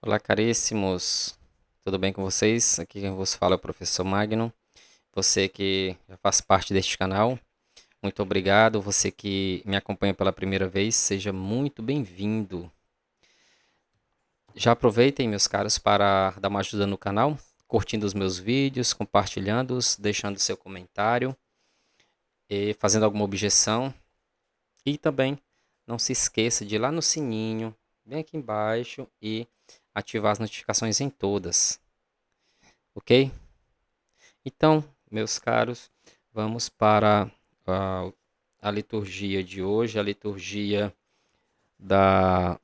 Olá, caríssimos. Tudo bem com vocês? Aqui quem vos fala é o professor Magno. Você que já faz parte deste canal, muito obrigado. Você que me acompanha pela primeira vez, seja muito bem-vindo. Já aproveitem, meus caros, para dar uma ajuda no canal, curtindo os meus vídeos, compartilhando-os, deixando seu comentário e fazendo alguma objeção. E também não se esqueça de ir lá no sininho, bem aqui embaixo, e ativar as notificações em todas, ok? Então, meus caros, vamos para a, a liturgia de hoje, a liturgia da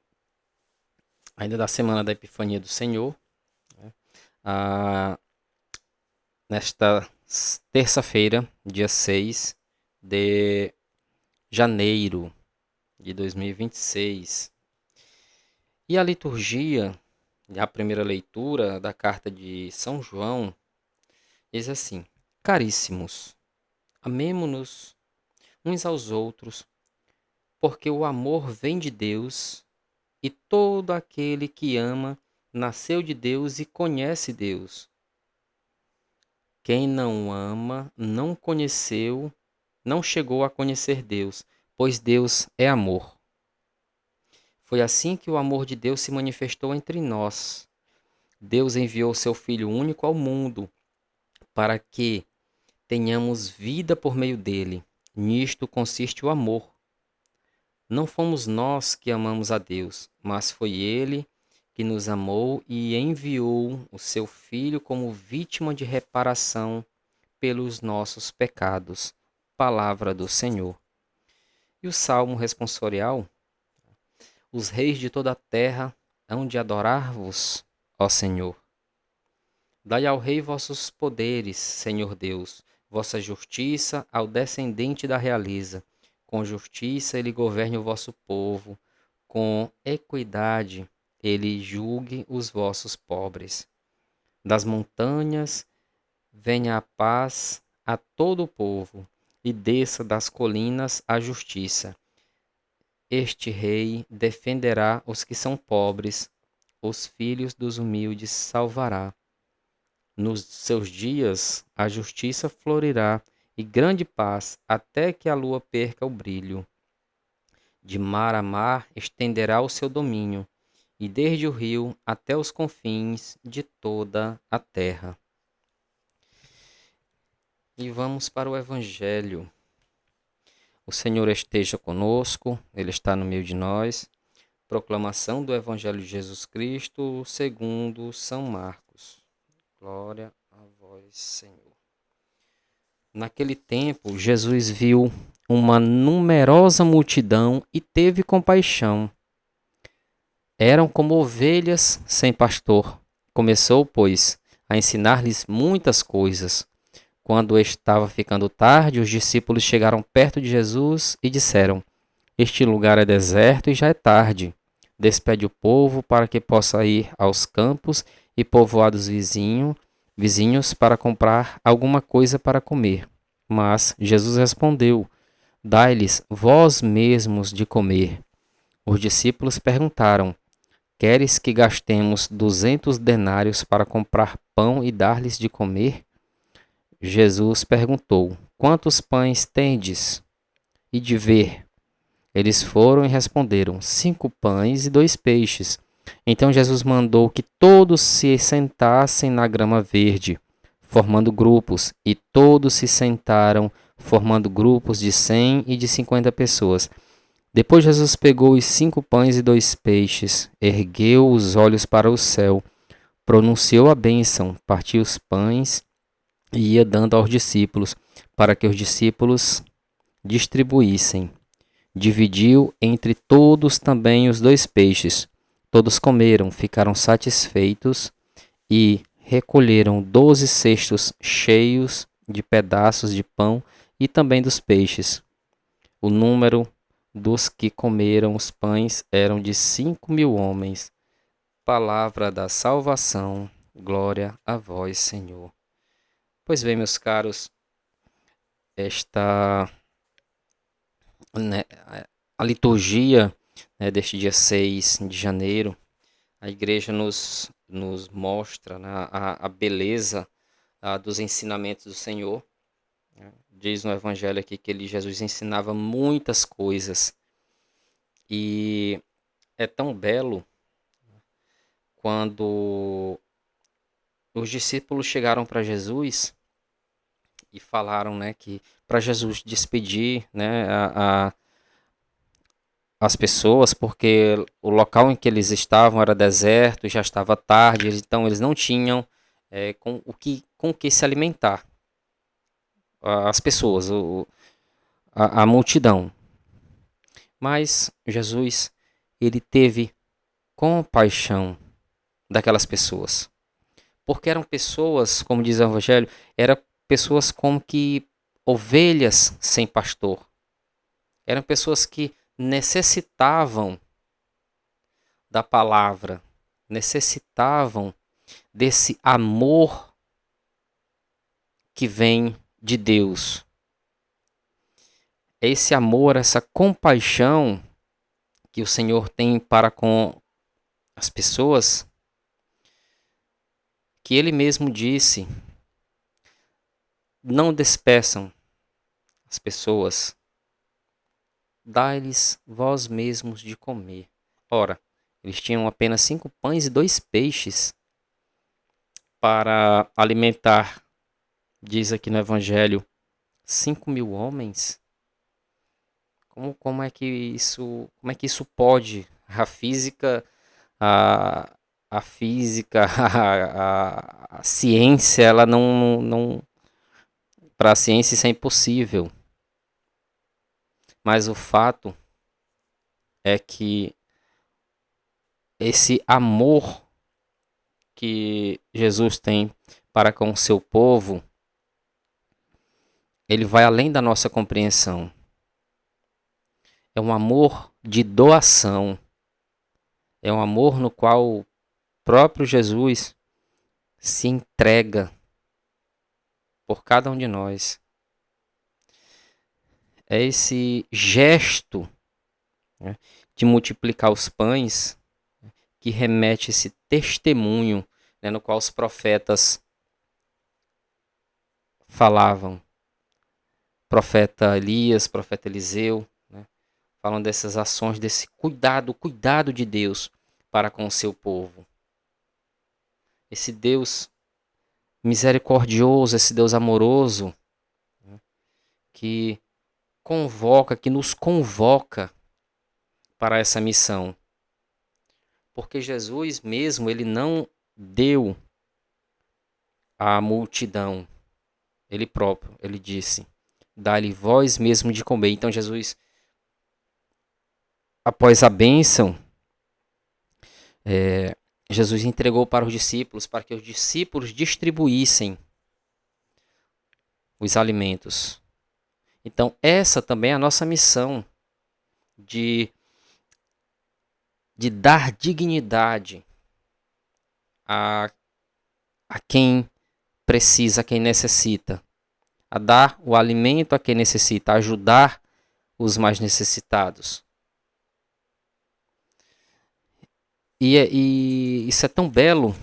ainda da semana da Epifania do Senhor, né? Ah, nesta terça-feira, dia 6 de janeiro de 2026. E a liturgia, a primeira leitura da carta de São João, diz assim: Caríssimos, amemo-nos uns aos outros, porque o amor vem de Deus, e todo aquele que ama nasceu de Deus e conhece Deus. Quem não ama não conheceu, não chegou a conhecer Deus, pois Deus é amor. Foi assim que o amor de Deus se manifestou entre nós. Deus enviou seu Filho único ao mundo para que tenhamos vida por meio dele. Nisto consiste o amor. Não fomos nós que amamos a Deus, mas foi Ele que nos amou e enviou o seu Filho como vítima de reparação pelos nossos pecados. Palavra do Senhor. E o Salmo responsorial: Os reis de toda a terra hão de adorar-vos, ó Senhor. Dai ao rei vossos poderes, Senhor Deus, vossa justiça ao descendente da realeza. Com justiça ele governe o vosso povo, com equidade ele julgue os vossos pobres. Das montanhas venha a paz a todo o povo, e desça das colinas a justiça. Este rei defenderá os que são pobres, os filhos dos humildes salvará. Nos seus dias a justiça florirá e grande paz, até que a lua perca o brilho. De mar a mar estenderá o seu domínio, e desde o rio até os confins de toda a terra. E vamos para o Evangelho. O Senhor esteja conosco, Ele está no meio de nós. Proclamação do Evangelho de Jesus Cristo segundo São Marcos. Glória a vós, Senhor. Naquele tempo, Jesus viu uma numerosa multidão e teve compaixão. Eram como ovelhas sem pastor. Começou, pois, a ensinar-lhes muitas coisas. Quando estava ficando tarde, os discípulos chegaram perto de Jesus e disseram: Este lugar é deserto e já é tarde. Despede o povo para que possa ir aos campos e povoados vizinhos para comprar alguma coisa para comer. Mas Jesus respondeu: Dai-lhes vós mesmos de comer. Os discípulos perguntaram: Queres que gastemos 200 denários para comprar pão e dar-lhes de comer? Jesus perguntou: Quantos pães tendes? E de ver? Eles foram e responderam: 5 pães e 2 peixes. Então Jesus mandou que todos se sentassem na grama verde, formando grupos, e todos se sentaram, formando grupos de 100 e de 50 pessoas. Depois Jesus pegou os 5 pães e 2 peixes, ergueu os olhos para o céu, pronunciou a bênção, partiu os pães e ia dando aos discípulos, para que os discípulos distribuíssem. Dividiu entre todos também os 2 peixes. Todos comeram, ficaram satisfeitos e recolheram 12 cestos cheios de pedaços de pão e também dos peixes. O número dos que comeram os pães eram de 5.000 homens. Palavra da salvação. Glória a vós, Senhor. Pois bem, meus caros, esta né, a liturgia, né, deste dia 6 de janeiro, A igreja nos mostra, né, a beleza dos ensinamentos do Senhor. Diz no Evangelho aqui que Jesus ensinava muitas coisas. E é tão belo quando os discípulos chegaram para Jesus e falaram, né, que para Jesus despedir, né, as pessoas, porque o local em que eles estavam era deserto, já estava tarde, então eles não tinham com o que se alimentar. As pessoas, a multidão. Mas Jesus, ele teve compaixão daquelas pessoas. Porque eram pessoas, como diz o Evangelho, eram pessoas como que ovelhas sem pastor. Eram pessoas que necessitavam da palavra, necessitavam desse amor que vem de Deus. Esse amor, essa compaixão que o Senhor tem para com as pessoas, que Ele mesmo disse: não despeçam as pessoas, dai-lhes vós mesmos de comer. Ora, eles tinham apenas 5 pães e 2 peixes para alimentar, diz aqui no Evangelho, 5.000 homens. Como é que isso pode? A, a física, a ciência, ela não, para a ciência isso é impossível. Mas o fato é que esse amor que Jesus tem para com o seu povo, ele vai além da nossa compreensão. É um amor de doação. É um amor no qual o próprio Jesus se entrega por cada um de nós. É esse gesto, né, de multiplicar os pães que remete esse testemunho, né, no qual os profetas falavam. Profeta Elias, profeta Eliseu, né, falam dessas ações, desse cuidado de Deus para com o seu povo. Esse Deus misericordioso, esse Deus amoroso, né, que que nos convoca para essa missão. Porque Jesus mesmo, ele não deu à multidão, ele próprio, ele disse: dá-lhe vós mesmo de comer. Então Jesus, após a bênção, Jesus entregou para os discípulos, para que os discípulos distribuíssem os alimentos. Então essa também é a nossa missão de dar dignidade a quem precisa, a quem necessita, a dar o alimento a quem necessita, a ajudar os mais necessitados. E isso é tão belo.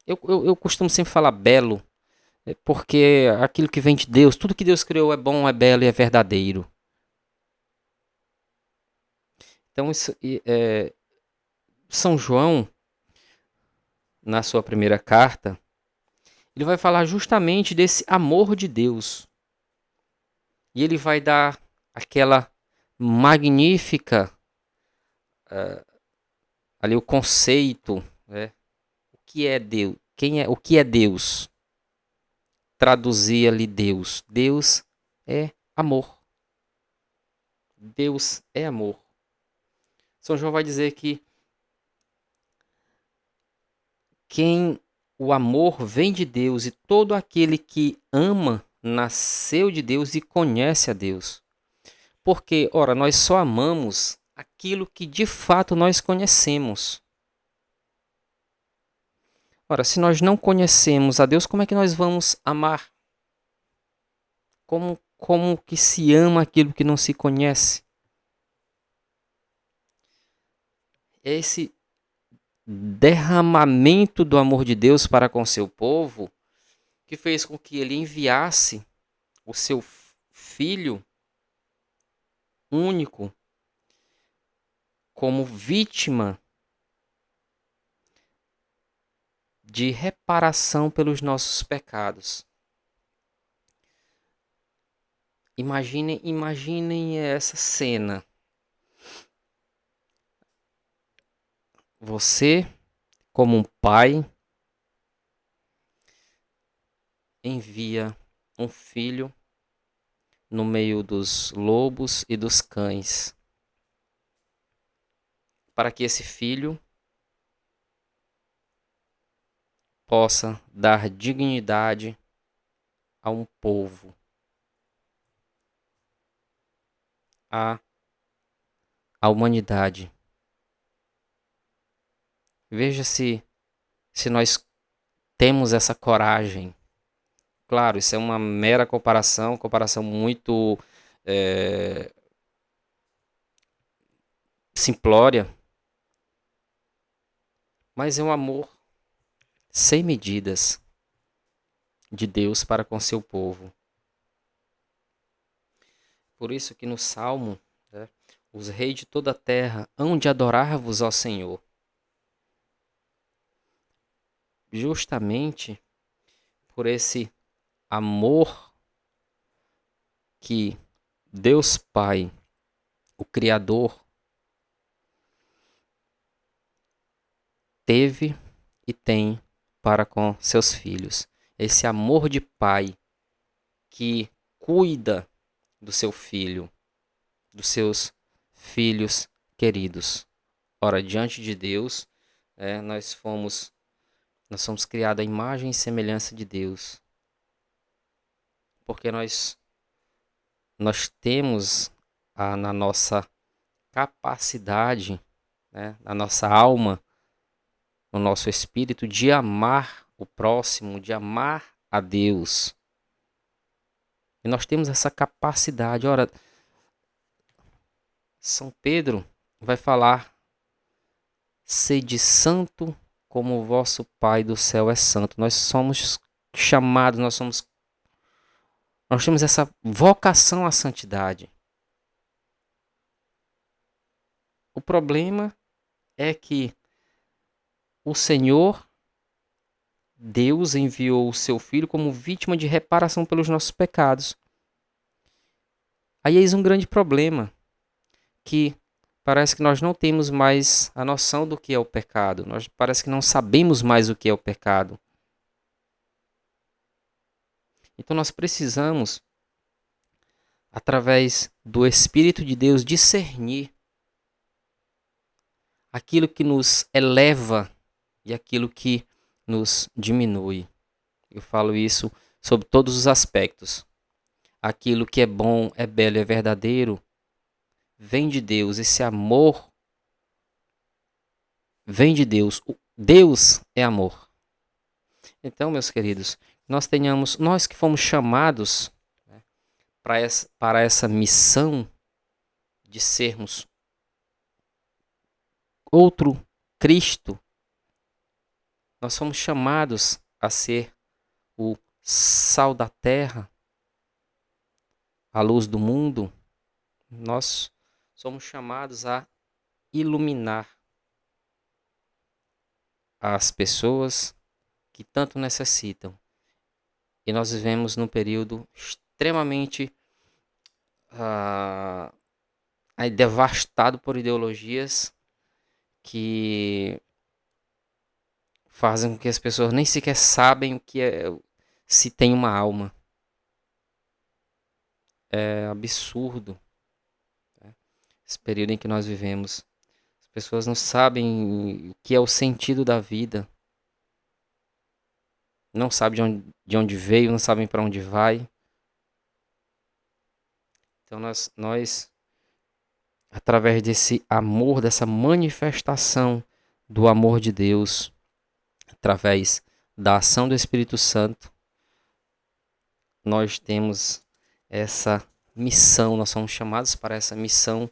Eu costumo sempre falar belo, porque aquilo que vem de Deus, tudo que Deus criou é bom, é belo e é verdadeiro. Então, São João, na sua primeira carta, ele vai falar justamente desse amor de Deus. E ele vai dar aquela magnífica, ali o conceito, né? O que é Deus? O que é Deus? Traduzir ali Deus. Deus é amor. Deus é amor. São João vai dizer que o amor vem de Deus e todo aquele que ama nasceu de Deus e conhece a Deus. Porque, ora, nós só amamos aquilo que de fato nós conhecemos. Ora, se nós não conhecemos a Deus, como é que nós vamos amar? Como que se ama aquilo que não se conhece? É esse derramamento do amor de Deus para com seu povo, que fez com que ele enviasse o seu filho único como vítima de reparação pelos nossos pecados. Imaginem essa cena. Você, como um pai, envia um filho no meio dos lobos e dos cães, para que esse filho possa dar dignidade a um povo, à humanidade. Veja se nós temos essa coragem. Claro, isso é uma mera comparação muito simplória, mas é um amor sem medidas de Deus para com seu povo. Por isso que no Salmo, né, os reis de toda a terra hão de adorar-vos, ó Senhor. Justamente por esse amor que Deus Pai, o Criador, teve e tem para com seus filhos. Esse amor de pai que cuida do seu filho, dos seus filhos queridos. Ora, diante de Deus, nós somos criados à imagem e semelhança de Deus. Porque nós temos na nossa capacidade, né, na nossa alma, no nosso espírito, de amar o próximo, de amar a Deus. E nós temos essa capacidade. Ora, São Pedro vai falar: sede santo como o vosso Pai do céu é santo. Nós somos chamados, nós temos essa vocação à santidade. O problema é que o Senhor, Deus, enviou o seu Filho como vítima de reparação pelos nossos pecados. Aí eis um grande problema, que parece que nós não temos mais a noção do que é o pecado. Parece que não sabemos mais o que é o pecado. Então nós precisamos, através do Espírito de Deus, discernir aquilo que nos eleva e aquilo que nos diminui. Eu falo isso sobre todos os aspectos. Aquilo que é bom, é belo, é verdadeiro, vem de Deus. Esse amor vem de Deus. Deus é amor. Então, meus queridos, nós que fomos chamados, né, para essa missão de sermos outro Cristo, nós fomos chamados a ser o sal da terra, a luz do mundo. Nós somos chamados a iluminar as pessoas que tanto necessitam. E nós vivemos num período extremamente devastado por ideologias que fazem com que as pessoas nem sequer sabem o que é, se tem uma alma. É absurdo, né? Esse período em que nós vivemos. As pessoas não sabem o que é o sentido da vida. Não sabem de onde veio, não sabem para onde vai. Então nós, através desse amor, dessa manifestação do amor de Deus, através da ação do Espírito Santo, nós temos essa missão, nós somos chamados para essa missão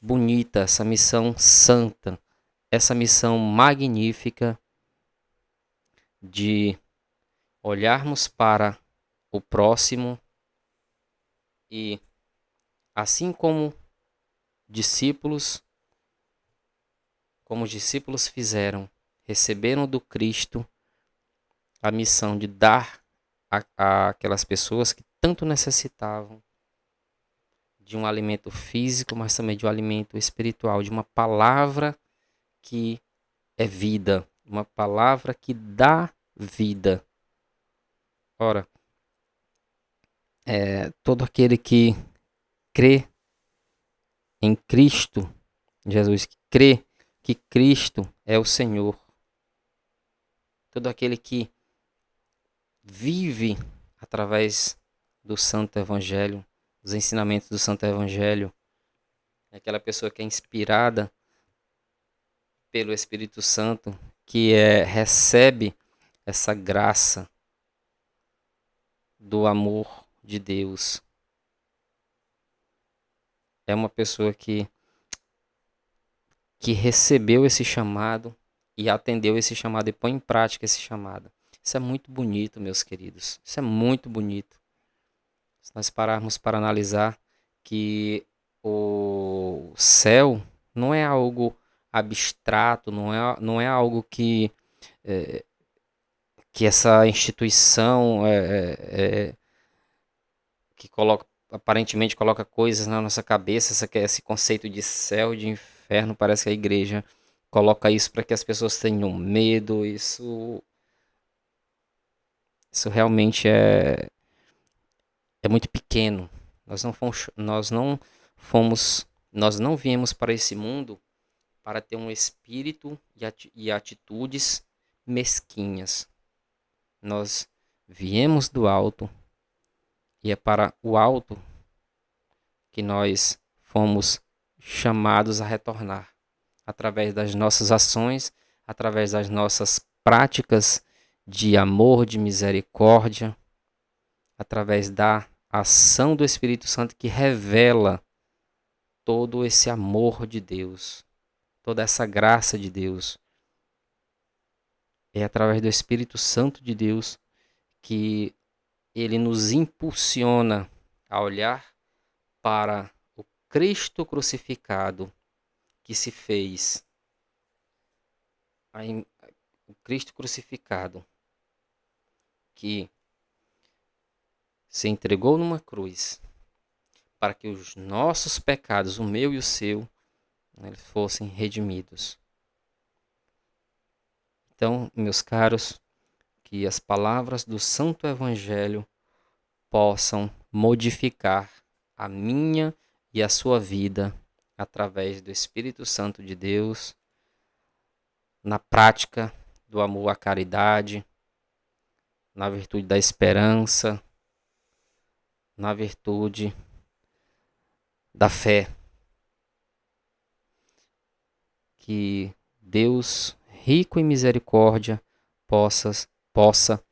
bonita, essa missão santa, essa missão magnífica de olharmos para o próximo e, assim discípulos, como os discípulos fizeram, receberam do Cristo a missão de dar a aquelas pessoas que tanto necessitavam de um alimento físico, mas também de um alimento espiritual, de uma palavra que é vida, uma palavra que dá vida. Ora, todo aquele que crê em Cristo, Jesus, que crê que Cristo é o Senhor, todo aquele que vive através do Santo Evangelho, dos ensinamentos do Santo Evangelho, é aquela pessoa que é inspirada pelo Espírito Santo, que recebe essa graça do amor de Deus. É uma pessoa que recebeu esse chamado e atendeu esse chamado e põe em prática esse chamado. Isso é muito bonito, meus queridos. Isso é muito bonito. Se nós pararmos para analisar que o céu não é algo abstrato, não é algo que essa instituição que aparentemente coloca coisas na nossa cabeça, esse conceito de céu e de inferno, parece que a igreja coloca isso para que as pessoas tenham medo. Isso realmente é muito pequeno. Nós não viemos para esse mundo para ter um espírito e atitudes mesquinhas. Nós viemos do alto e é para o alto que nós fomos chamados a retornar, através das nossas ações, através das nossas práticas de amor, de misericórdia, através da ação do Espírito Santo que revela todo esse amor de Deus, toda essa graça de Deus. É através do Espírito Santo de Deus que ele nos impulsiona a olhar para o Cristo crucificado que se fez, o Cristo crucificado que se entregou numa cruz para que os nossos pecados, o meu e o seu, eles fossem redimidos. Então, meus caros, que as palavras do Santo Evangelho possam modificar a minha e a sua vida através do Espírito Santo de Deus, na prática do amor à caridade, na virtude da esperança, na virtude da fé. Que Deus, rico em misericórdia, possa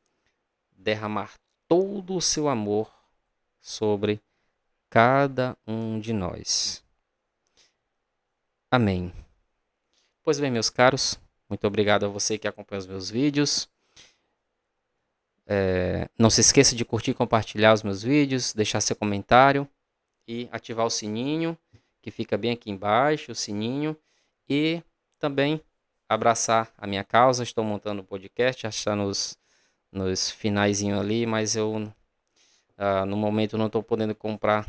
derramar todo o seu amor sobre cada um de nós. Amém. Pois bem, meus caros, muito obrigado a você que acompanha os meus vídeos. Não se esqueça de curtir e compartilhar os meus vídeos, deixar seu comentário e ativar o sininho, que fica bem aqui embaixo, o sininho. E também abraçar a minha causa. Estou montando um podcast, já está nos finaizinho ali, mas eu no momento não estou podendo comprar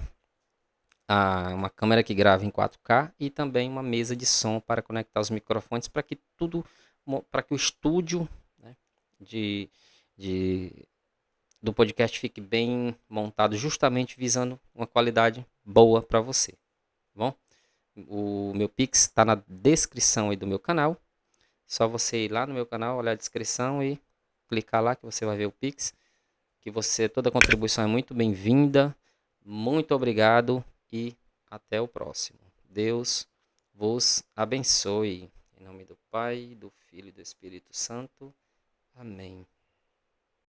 uma câmera que grava em 4K e também uma mesa de som para conectar os microfones para que o estúdio, né, de, do podcast fique bem montado, justamente visando uma qualidade boa para você. Tá bom? O meu Pix está na descrição aí do meu canal. Só você ir lá no meu canal, olhar a descrição e clicar lá que você vai ver o Pix. Toda contribuição é muito bem-vinda. Muito obrigado e até o próximo. Deus vos abençoe. Em nome do Pai, do Filho e do Espírito Santo. Amém.